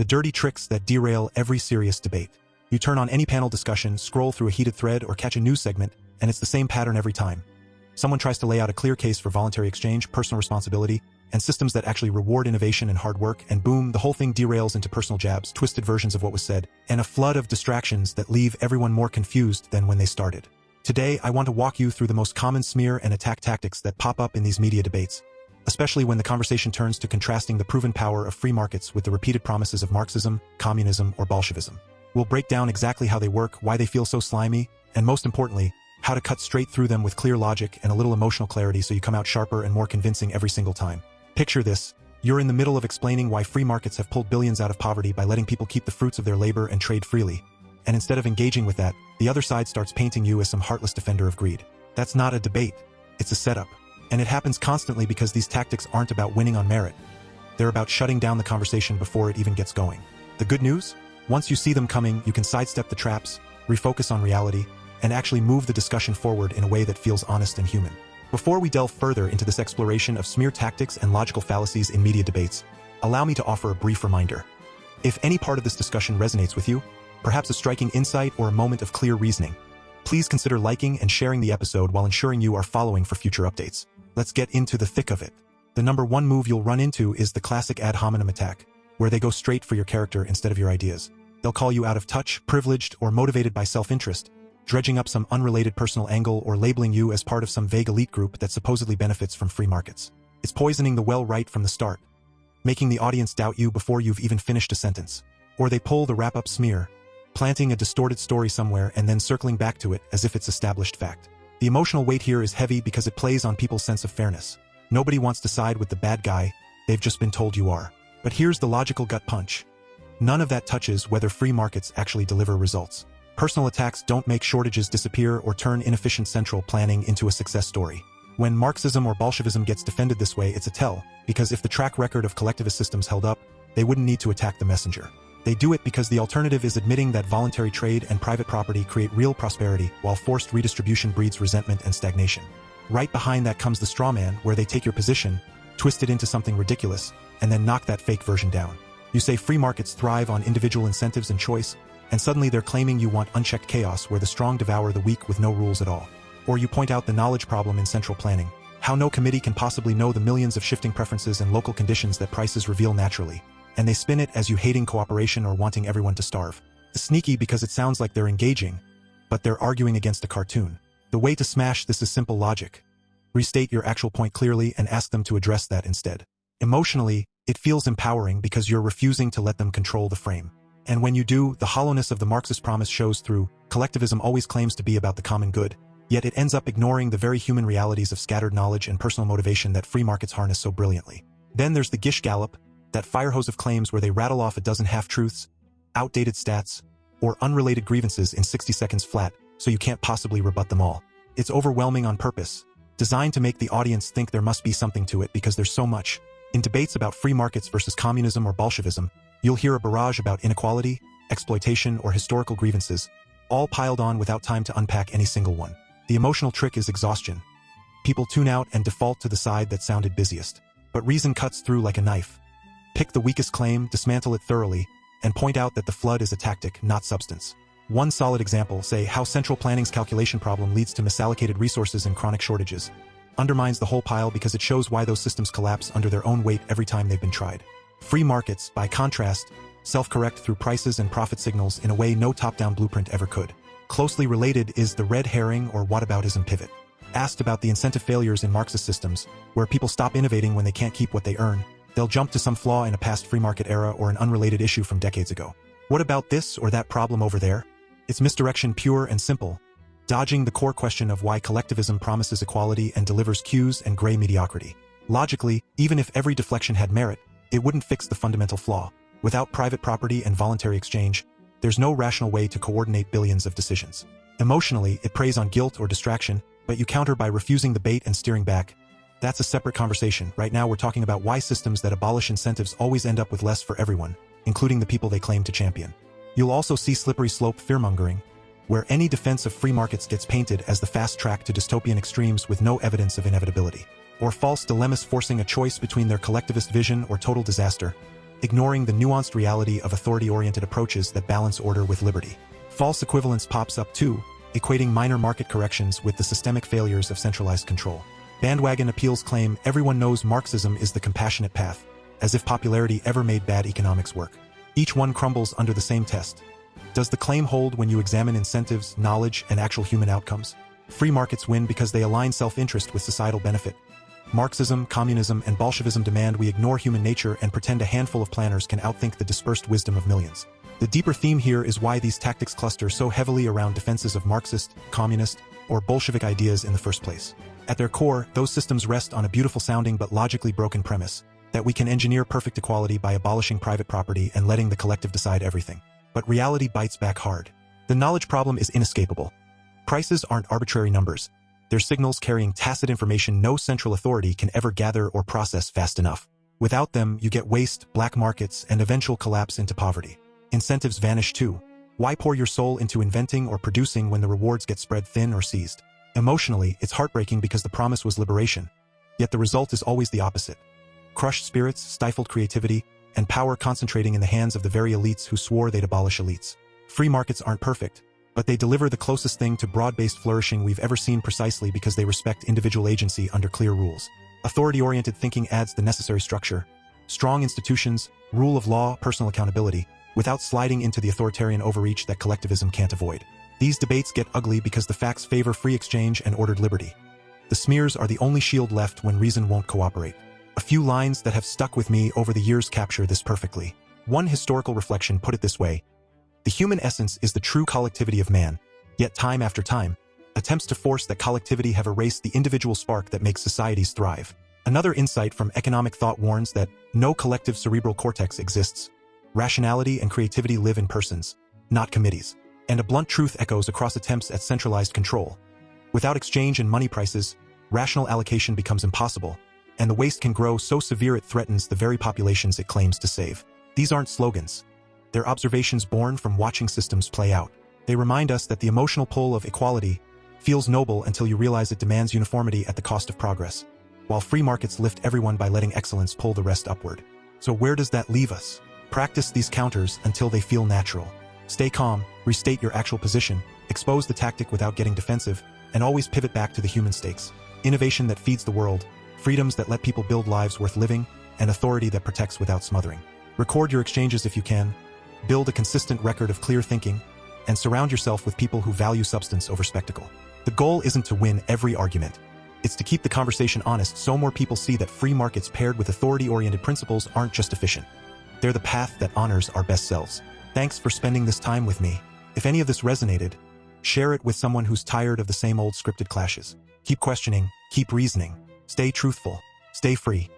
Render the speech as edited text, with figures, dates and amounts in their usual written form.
The dirty tricks that derail every serious debate. You turn on any panel discussion, scroll through a heated thread, or catch a news segment, and it's the same pattern every time. Someone tries to lay out a clear case for voluntary exchange, personal responsibility, and systems that actually reward innovation and hard work, and boom, the whole thing derails into personal jabs, twisted versions of what was said, and a flood of distractions that leave everyone more confused than when they started. Today, I want to walk you through the most common smear and attack tactics that pop up in these media debates, especially when the conversation turns to contrasting the proven power of free markets with the repeated promises of Marxism, communism, or Bolshevism. We'll break down exactly how they work, why they feel so slimy, and most importantly, how to cut straight through them with clear logic and a little emotional clarity so you come out sharper and more convincing every single time. Picture this. You're in the middle of explaining why free markets have pulled billions out of poverty by letting people keep the fruits of their labor and trade freely. And instead of engaging with that, the other side starts painting you as some heartless defender of greed. That's not a debate. It's a setup. And it happens constantly because these tactics aren't about winning on merit. They're about shutting down the conversation before it even gets going. The good news? Once you see them coming, you can sidestep the traps, refocus on reality, and actually move the discussion forward in a way that feels honest and human. Before we delve further into this exploration of smear tactics and logical fallacies in media debates, allow me to offer a brief reminder. If any part of this discussion resonates with you, perhaps a striking insight or a moment of clear reasoning, please consider liking and sharing the episode while ensuring you are following for future updates. Let's get into the thick of it. The number one move you'll run into is the classic ad hominem attack, where they go straight for your character instead of your ideas. They'll call you out of touch, privileged, or motivated by self-interest, dredging up some unrelated personal angle or labeling you as part of some vague elite group that supposedly benefits from free markets. It's poisoning the well right from the start, making the audience doubt you before you've even finished a sentence. Or they pull the wrap-up smear, planting a distorted story somewhere and then circling back to it as if it's established fact. The emotional weight here is heavy because it plays on people's sense of fairness. Nobody wants to side with the bad guy, they've just been told you are. But here's the logical gut punch. None of that touches whether free markets actually deliver results. Personal attacks don't make shortages disappear or turn inefficient central planning into a success story. When Marxism or Bolshevism gets defended this way, it's a tell, because if the track record of collectivist systems held up, they wouldn't need to attack the messenger. They do it because the alternative is admitting that voluntary trade and private property create real prosperity, while forced redistribution breeds resentment and stagnation. Right behind that comes the straw man, where they take your position, twist it into something ridiculous, and then knock that fake version down. You say free markets thrive on individual incentives and choice, and suddenly they're claiming you want unchecked chaos where the strong devour the weak with no rules at all. Or you point out the knowledge problem in central planning, how no committee can possibly know the millions of shifting preferences and local conditions that prices reveal naturally, and they spin it as you hating cooperation or wanting everyone to starve. It's sneaky because it sounds like they're engaging, but they're arguing against a cartoon. The way to smash this is simple logic. Restate your actual point clearly and ask them to address that instead. Emotionally, it feels empowering because you're refusing to let them control the frame. And when you do, the hollowness of the Marxist promise shows through. Collectivism always claims to be about the common good, yet it ends up ignoring the very human realities of scattered knowledge and personal motivation that free markets harness so brilliantly. Then there's the Gish Gallop, that fire hose of claims where they rattle off a dozen half-truths, outdated stats, or unrelated grievances in 60 seconds flat, so you can't possibly rebut them all. It's overwhelming on purpose, designed to make the audience think there must be something to it because there's so much. In debates about free markets versus communism or Bolshevism, you'll hear a barrage about inequality, exploitation, or historical grievances, all piled on without time to unpack any single one. The emotional trick is exhaustion. People tune out and default to the side that sounded busiest. But reason cuts through like a knife. Pick the weakest claim, dismantle it thoroughly, and point out that the flood is a tactic, not substance. One solid example, say how central planning's calculation problem leads to misallocated resources and chronic shortages, undermines the whole pile because it shows why those systems collapse under their own weight every time they've been tried. Free markets, by contrast, self-correct through prices and profit signals in a way no top-down blueprint ever could. Closely related is the red herring or whataboutism pivot. Asked about the incentive failures in Marxist systems, where people stop innovating when they can't keep what they earn, they'll jump to some flaw in a past free market era or an unrelated issue from decades ago. What about this or that problem over there? It's misdirection pure and simple, dodging the core question of why collectivism promises equality and delivers cues and gray mediocrity. Logically, even if every deflection had merit, it wouldn't fix the fundamental flaw. Without private property and voluntary exchange, there's no rational way to coordinate billions of decisions. Emotionally, it preys on guilt or distraction, but you counter by refusing the bait and steering back. That's a separate conversation. Right now we're talking about why systems that abolish incentives always end up with less for everyone, including the people they claim to champion. You'll also see slippery slope fearmongering, where any defense of free markets gets painted as the fast track to dystopian extremes with no evidence of inevitability. Or false dilemmas forcing a choice between their collectivist vision or total disaster, ignoring the nuanced reality of authority-oriented approaches that balance order with liberty. False equivalence pops up too, equating minor market corrections with the systemic failures of centralized control. Bandwagon appeals claim everyone knows Marxism is the compassionate path, as if popularity ever made bad economics work. Each one crumbles under the same test. Does the claim hold when you examine incentives, knowledge, and actual human outcomes? Free markets win because they align self-interest with societal benefit. Marxism, communism, and Bolshevism demand we ignore human nature and pretend a handful of planners can outthink the dispersed wisdom of millions. The deeper theme here is why these tactics cluster so heavily around defenses of Marxist, communist, or Bolshevik ideas in the first place. At their core, those systems rest on a beautiful-sounding but logically broken premise, that we can engineer perfect equality by abolishing private property and letting the collective decide everything. But reality bites back hard. The knowledge problem is inescapable. Prices aren't arbitrary numbers. They're signals carrying tacit information no central authority can ever gather or process fast enough. Without them, you get waste, black markets, and eventual collapse into poverty. Incentives vanish too. Why pour your soul into inventing or producing when the rewards get spread thin or seized? Emotionally, it's heartbreaking because the promise was liberation. Yet the result is always the opposite. Crushed spirits, stifled creativity, and power concentrating in the hands of the very elites who swore they'd abolish elites. Free markets aren't perfect, but they deliver the closest thing to broad-based flourishing we've ever seen precisely because they respect individual agency under clear rules. Authority-oriented thinking adds the necessary structure. Strong institutions, rule of law, personal accountability, without sliding into the authoritarian overreach that collectivism can't avoid. These debates get ugly because the facts favor free exchange and ordered liberty. The smears are the only shield left when reason won't cooperate. A few lines that have stuck with me over the years capture this perfectly. One historical reflection put it this way: the human essence is the true collectivity of man, yet time after time, attempts to force that collectivity have erased the individual spark that makes societies thrive. Another insight from economic thought warns that no collective cerebral cortex exists. Rationality and creativity live in persons, not committees. And a blunt truth echoes across attempts at centralized control. Without exchange and money prices, rational allocation becomes impossible, and the waste can grow so severe it threatens the very populations it claims to save. These aren't slogans. They're observations born from watching systems play out. They remind us that the emotional pull of equality feels noble until you realize it demands uniformity at the cost of progress, while free markets lift everyone by letting excellence pull the rest upward. So where does that leave us? Practice these counters until they feel natural. Stay calm, restate your actual position, expose the tactic without getting defensive, and always pivot back to the human stakes. Innovation that feeds the world, freedoms that let people build lives worth living, and authority that protects without smothering. Record your exchanges if you can, build a consistent record of clear thinking, and surround yourself with people who value substance over spectacle. The goal isn't to win every argument. It's to keep the conversation honest so more people see that free markets paired with authority-oriented principles aren't just efficient. They're the path that honors our best selves. Thanks for spending this time with me. If any of this resonated, share it with someone who's tired of the same old scripted clashes. Keep questioning, keep reasoning, stay truthful, stay free.